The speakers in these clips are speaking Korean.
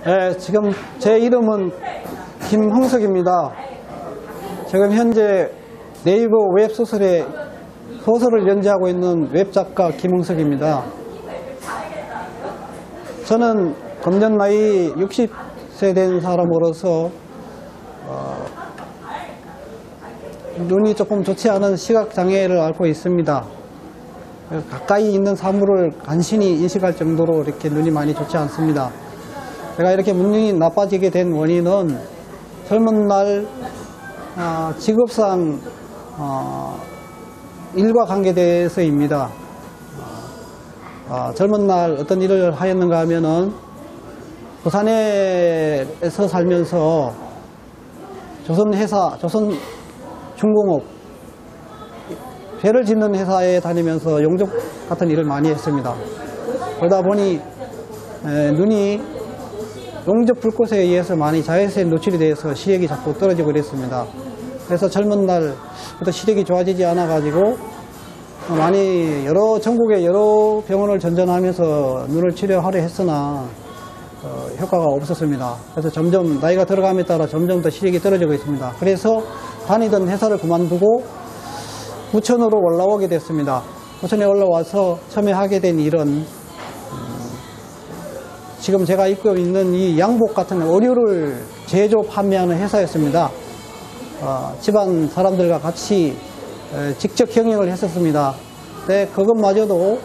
네, 지금 제 이름은 김홍석입니다. 지금 현재 네이버 웹소설에 소설을 연재하고 있는 웹작가 김홍석입니다. 저는 금년 나이 60세 된 사람으로서 눈이 조금 좋지 않은 시각장애를 앓고 있습니다. 가까이 있는 사물을 간신히 인식할 정도로 이렇게 눈이 많이 좋지 않습니다. 제가 이렇게 눈이 나빠지게 된 원인은 젊은 날 직업상 일과 관계돼서입니다. 젊은 날 어떤 일을 하였는가 하면은 부산에서 살면서 조선중공업 배를 짓는 회사에 다니면서 용접 같은 일을 많이 했습니다. 그러다 보니 눈이 용접 불꽃에 의해서 많이 자외선에 노출이 되어서 시력이 자꾸 떨어지고 그랬습니다. 그래서 젊은 날부터 시력이 좋아지지 않아 가지고 많이 전국의 여러 병원을 전전하면서 눈을 치료하려 했으나 효과가 없었습니다. 그래서 점점 나이가 들어감에 따라 점점 더 시력이 떨어지고 있습니다. 그래서 다니던 회사를 그만두고 부천으로 올라오게 됐습니다. 부천에 올라와서 처음에 하게 된 일은 지금 제가 입고 있는 이 양복 같은 의류를 제조 판매하는 회사였습니다. 집안 사람들과 같이 직접 경영을 했었습니다. 근데 그것마저도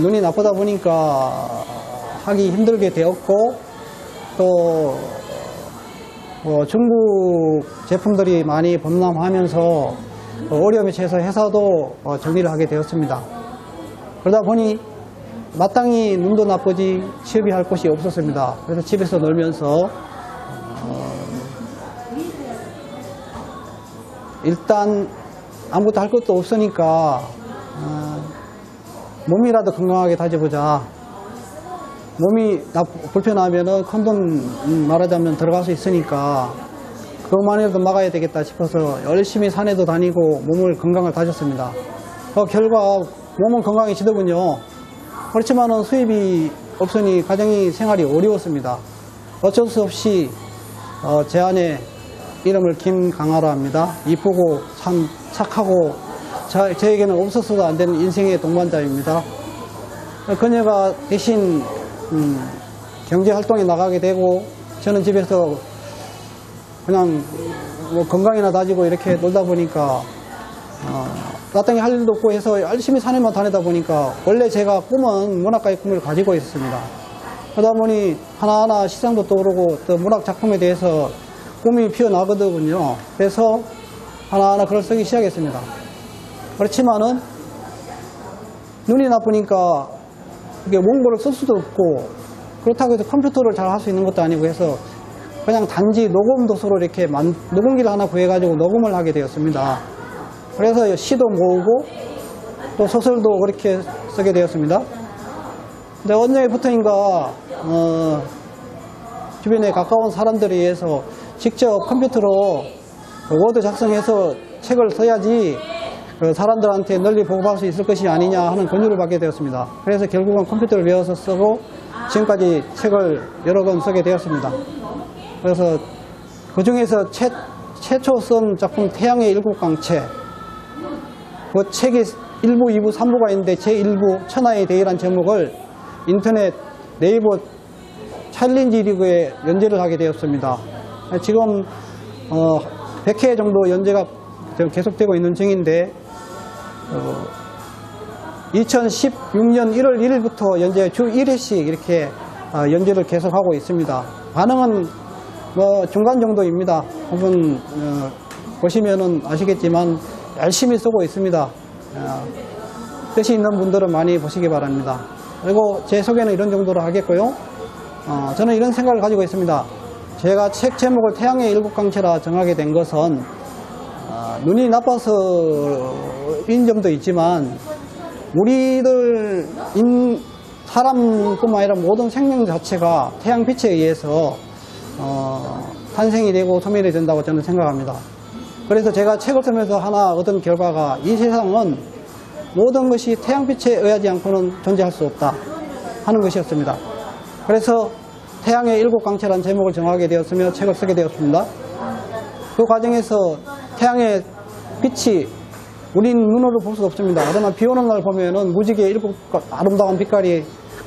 눈이 나쁘다 보니까 하기 힘들게 되었고, 또 중국 제품들이 많이 범람하면서 어려움에 처해서 회사도 정리를 하게 되었습니다. 그러다 보니 마땅히 눈도 나쁘지 취업이 할 곳이 없었습니다. 그래서 집에서 놀면서 일단 아무것도 할 것도 없으니까 몸이라도 건강하게 다져보자. 몸이 불편하면은 컨돔 말하자면 들어갈 수 있으니까 그것만이라도 막아야 되겠다 싶어서 열심히 산에도 다니고 몸을 건강을 다졌습니다. 그 결과 몸은 건강해지더군요. 그렇지만은 수입이 없으니 가정이 생활이 어려웠습니다. 어쩔 수 없이 제 아내 이름을 김강아라 합니다. 이쁘고 참 착하고 저에게는 없어서도 안 되는 인생의 동반자입니다. 그녀가 대신 경제활동에 나가게 되고 저는 집에서 그냥 건강이나 다지고 이렇게 놀다 보니까 마땅히 할 일도 없고 해서 열심히 산에만 다니다 보니까 원래 제가 꿈은 문학가의 꿈을 가지고 있었습니다. 그러다 보니 하나하나 시상도 떠오르고 또 문학 작품에 대해서 꿈이 피어나거든요. 그래서 하나하나 글을 쓰기 시작했습니다. 그렇지만은 눈이 나쁘니까 이게 원고를 쓸 수도 없고 그렇다고 해서 컴퓨터를 잘 할 수 있는 것도 아니고 해서 그냥 단지 녹음 도서로 이렇게 녹음기를 하나 구해가지고 녹음을 하게 되었습니다. 그래서 시도 모으고 또 소설도 그렇게 쓰게 되었습니다. 근데 언제부터인가 주변에 가까운 사람들에 의해서 직접 컴퓨터로 워드 작성해서 책을 써야지 사람들한테 널리 보고할 수 있을 것이 아니냐 하는 권유를 받게 되었습니다. 그래서 결국은 컴퓨터를 배워서 쓰고 지금까지 책을 여러 권 쓰게 되었습니다. 그래서 그 중에서 최초 쓴 작품 태양의 일곱 광채, 그 책이 1부, 2부, 3부가 있는데 제1부 천하의 대의란 제목을 인터넷 네이버 챌린지 리그에 연재를 하게 되었습니다. 지금 100회 정도 연재가 계속되고 있는 중인데 2016년 1월 1일부터 연재 주 1회씩 이렇게 연재를 계속하고 있습니다. 반응은 중간 정도입니다. 한번 보시면은 아시겠지만 열심히 쓰고 있습니다. 뜻이 있는 분들은 많이 보시기 바랍니다. 그리고 제 소개는 이런 정도로 하겠고요. 저는 이런 생각을 가지고 있습니다. 제가 책 제목을 태양의 일곱 광채라 정하게 된 것은 눈이 나빠서인 점도 있지만 우리들 사람뿐만 아니라 모든 생명 자체가 태양빛에 의해서 탄생이 되고 소멸이 된다고 저는 생각합니다. 그래서 제가 책을 쓰면서 하나 얻은 결과가 이 세상은 모든 것이 태양빛에 의하지 않고는 존재할 수 없다 하는 것이었습니다. 그래서 태양의 일곱 광채라는 제목을 정하게 되었으며 책을 쓰게 되었습니다. 그 과정에서 태양의 빛이 우린 눈으로 볼 수 없습니다. 그러나 비 오는 날 보면은 무지개의 일곱 아름다운 빛깔이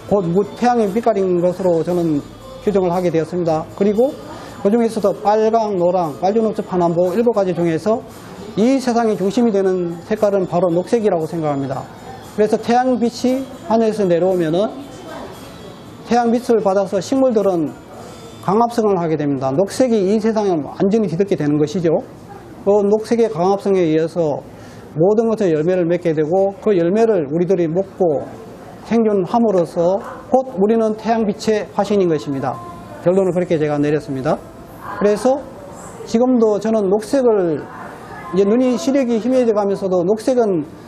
곧 태양의 빛깔인 것으로 저는 규정을 하게 되었습니다. 그리고 그 중에서도 빨강, 노랑, 빨주노초, 파남보 일곱 가지 중에서 이 세상의 중심이 되는 색깔은 바로 녹색이라고 생각합니다. 그래서 태양빛이 하늘에서 내려오면은 태양빛을 받아서 식물들은 강합성을 하게 됩니다. 녹색이 이 세상을 완전히 뒤덮게 되는 것이죠. 그 녹색의 강합성에 의해서 모든 것의 열매를 맺게 되고 그 열매를 우리들이 먹고 생존함으로써 곧 우리는 태양빛의 화신인 것입니다. 결론을 그렇게 제가 내렸습니다. 그래서 지금도 저는 녹색을 이제 눈이 시력이 희미해져 가면서도 녹색은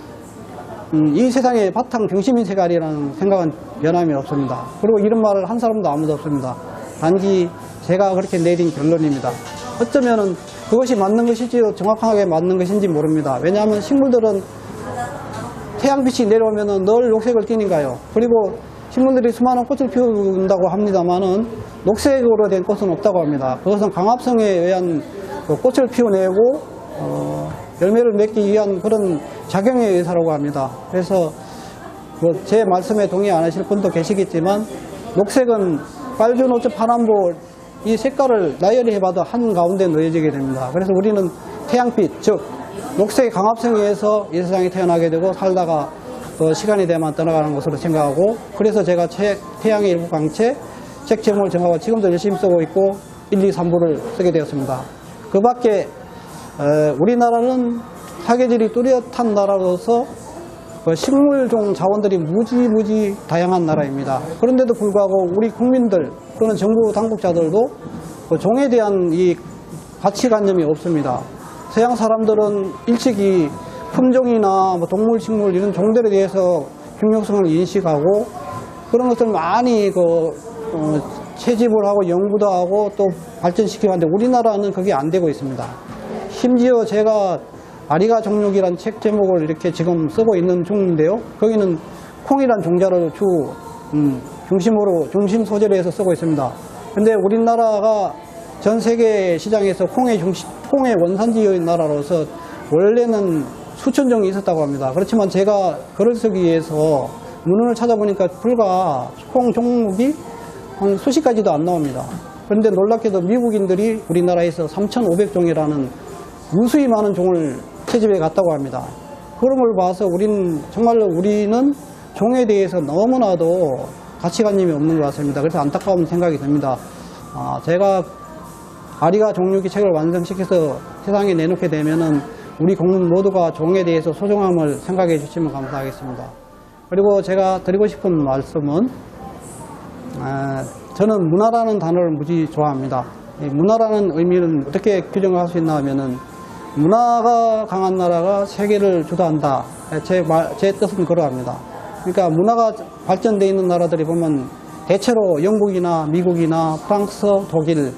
이 세상의 바탕 중심인 색깔이라는 생각은 변함이 없습니다. 그리고 이런 말을 한 사람도 아무도 없습니다. 단지 제가 그렇게 내린 결론입니다. 어쩌면은 그것이 맞는 것일지도 정확하게 맞는 것인지 모릅니다. 왜냐하면 식물들은 태양빛이 내려오면은 늘 녹색을 띠니까요. 그리고 식물들이 수많은 꽃을 피운다고 합니다만은 녹색으로 된 꽃은 없다고 합니다. 그것은 강합성에 의한 꽃을 피워내고 열매를 맺기 위한 그런 작용에 의해서라고 합니다. 그래서 제 말씀에 동의 안 하실 분도 계시겠지만 녹색은 빨주, 노초, 파남보 이 색깔을 나열히 해봐도 한가운데 놓여지게 됩니다. 그래서 우리는 태양빛, 즉 녹색의 강합성에 의해서 이 세상에 태어나게 되고 살다가 또 시간이 되면 떠나가는 것으로 생각하고, 그래서 제가 태양의 일곱 광채 책 제목을 정하고 지금도 열심히 쓰고 있고 1, 2, 3부를 쓰게 되었습니다. 그 밖에 우리나라는 사계절이 뚜렷한 나라로서 식물종 자원들이 무지 다양한 나라입니다. 그런데도 불구하고 우리 국민들 또는 정부 당국자들도 종에 대한 이 가치관념이 없습니다. 서양 사람들은 일찍이 품종이나 동물, 식물 이런 종들에 대해서 중요성을 인식하고 그런 것들을 많이 채집을 하고 연구도 하고 또 발전시키고 하는데 우리나라는 그게 안 되고 있습니다. 심지어 제가 아리가 종육이라는 책 제목을 이렇게 지금 쓰고 있는 중인데요. 거기는 콩이란 종자를 중심 소재로 해서 쓰고 있습니다. 근데 우리나라가 전 세계 시장에서 콩의 원산지인 나라로서 원래는 수천 종이 있었다고 합니다. 그렇지만 제가 글을 쓰기 위해서 문헌을 찾아보니까 불과 콩 종목이 한 수십 가지도 안 나옵니다. 그런데 놀랍게도 미국인들이 우리나라에서 3,500종이라는 무수히 많은 종을 채집해 갔다고 합니다. 그런 걸 봐서 정말로 우리는 종에 대해서 너무나도 가치관념이 없는 것 같습니다. 그래서 안타까운 생각이 듭니다. 제가 아리가 종육이 책을 완성시켜서 세상에 내놓게 되면은 우리 국민 모두가 종에 대해서 소중함을 생각해 주시면 감사하겠습니다. 그리고 제가 드리고 싶은 말씀은 저는 문화라는 단어를 무지 좋아합니다. 이 문화라는 의미는 어떻게 규정을 할 수 있나 하면은 문화가 강한 나라가 세계를 주도한다. 제 뜻은 그러합니다. 그러니까 문화가 발전되어 있는 나라들이 보면 대체로 영국이나 미국이나 프랑스, 독일,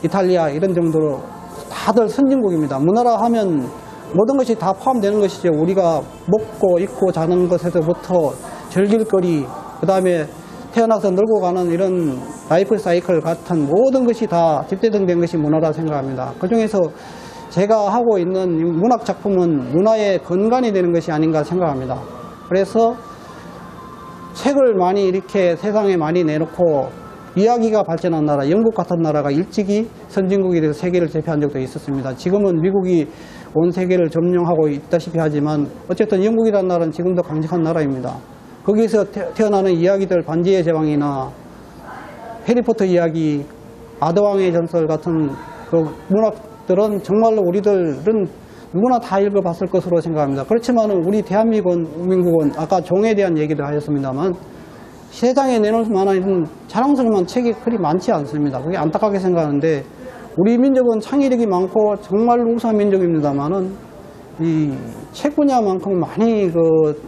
이탈리아 이런 정도로 다들 선진국입니다. 문화라 하면 모든 것이 다 포함되는 것이죠. 우리가 먹고 입고 자는 것에서부터 즐길 거리, 그 다음에 태어나서 늙어가는 이런 라이프 사이클 같은 모든 것이 다 집대성된 것이 문화라 생각합니다. 그 중에서 제가 하고 있는 문학 작품은 문화의 근간이 되는 것이 아닌가 생각합니다. 그래서 책을 많이 이렇게 세상에 많이 내놓고 이야기가 발전한 나라, 영국 같은 나라가 일찍이 선진국이 돼서 세계를 제패한 적도 있었습니다. 지금은 미국이 온 세계를 점령하고 있다시피 하지만 어쨌든 영국이라는 나라는 지금도 강력한 나라입니다. 거기서 태어나는 이야기들, 반지의 제왕이나 해리포터 이야기, 아드왕의 전설 같은 그 문학들은 정말로 우리들은 누구나 다 읽어봤을 것으로 생각합니다. 그렇지만 우리 대한민국은 아까 종에 대한 얘기도 하셨습니다만 세상에 내놓을 만한 자랑스러운 책이 그리 많지 않습니다. 그게 안타깝게 생각하는데 우리 민족은 창의력이 많고 정말 우수한 민족입니다만은 이 책 분야만큼 많이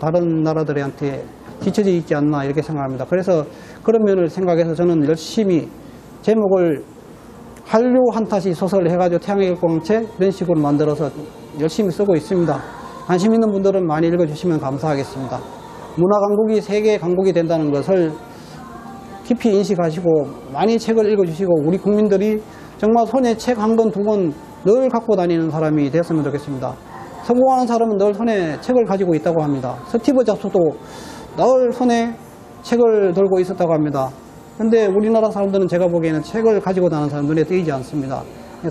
다른 나라들한테 뒤처져 있지 않나 이렇게 생각합니다. 그래서 그런 면을 생각해서 저는 열심히 제목을 한류 한타시 소설 해가지고 태양의 일광채 이런 식으로 만들어서 열심히 쓰고 있습니다. 관심 있는 분들은 많이 읽어주시면 감사하겠습니다. 문화 강국이 세계 강국이 된다는 것을 깊이 인식하시고 많이 책을 읽어주시고 우리 국민들이 정말 손에 책 한 권, 두 권 늘 갖고 다니는 사람이 됐으면 좋겠습니다. 성공하는 사람은 늘 손에 책을 가지고 있다고 합니다. 스티브 잡스도 늘 손에 책을 들고 있었다고 합니다. 근데 우리나라 사람들은 제가 보기에는 책을 가지고 다니는 사람 눈에 띄지 않습니다.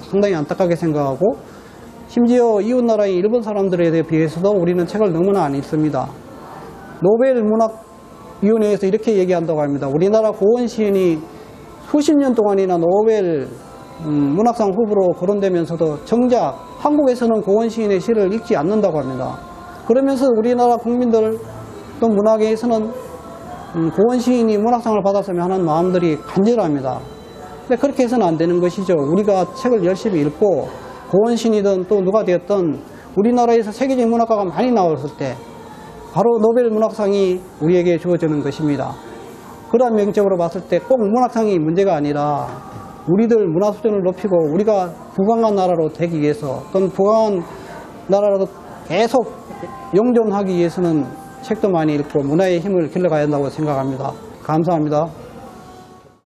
상당히 안타깝게 생각하고 심지어 이웃나라인 일본 사람들에 비해서도 우리는 책을 너무나 안 읽습니다. 노벨 문학위원회에서 이렇게 얘기한다고 합니다. 우리나라 고원 시인이 수십 년 동안이나 노벨 문학상 후보로 거론되면서도 정작 한국에서는 고원 시인의 시를 읽지 않는다고 합니다. 그러면서 우리나라 국민들 또 문학계에서는 고원 시인이 문학상을 받았으면 하는 마음들이 간절합니다. 근데 그렇게 해서는 안 되는 것이죠. 우리가 책을 열심히 읽고 고원 시인이든 또 누가 되었든 우리나라에서 세계적인 문학가가 많이 나왔을 때 바로 노벨 문학상이 우리에게 주어지는 것입니다. 그러한 명적으로 봤을 때 꼭 문학상이 문제가 아니라 우리들 문화 수준을 높이고 우리가 부강한 나라로 되기 위해서 또는 부강한 나라로 계속 영존하기 위해서는 책도 많이 읽고 문화의 힘을 길러가야 한다고 생각합니다. 감사합니다.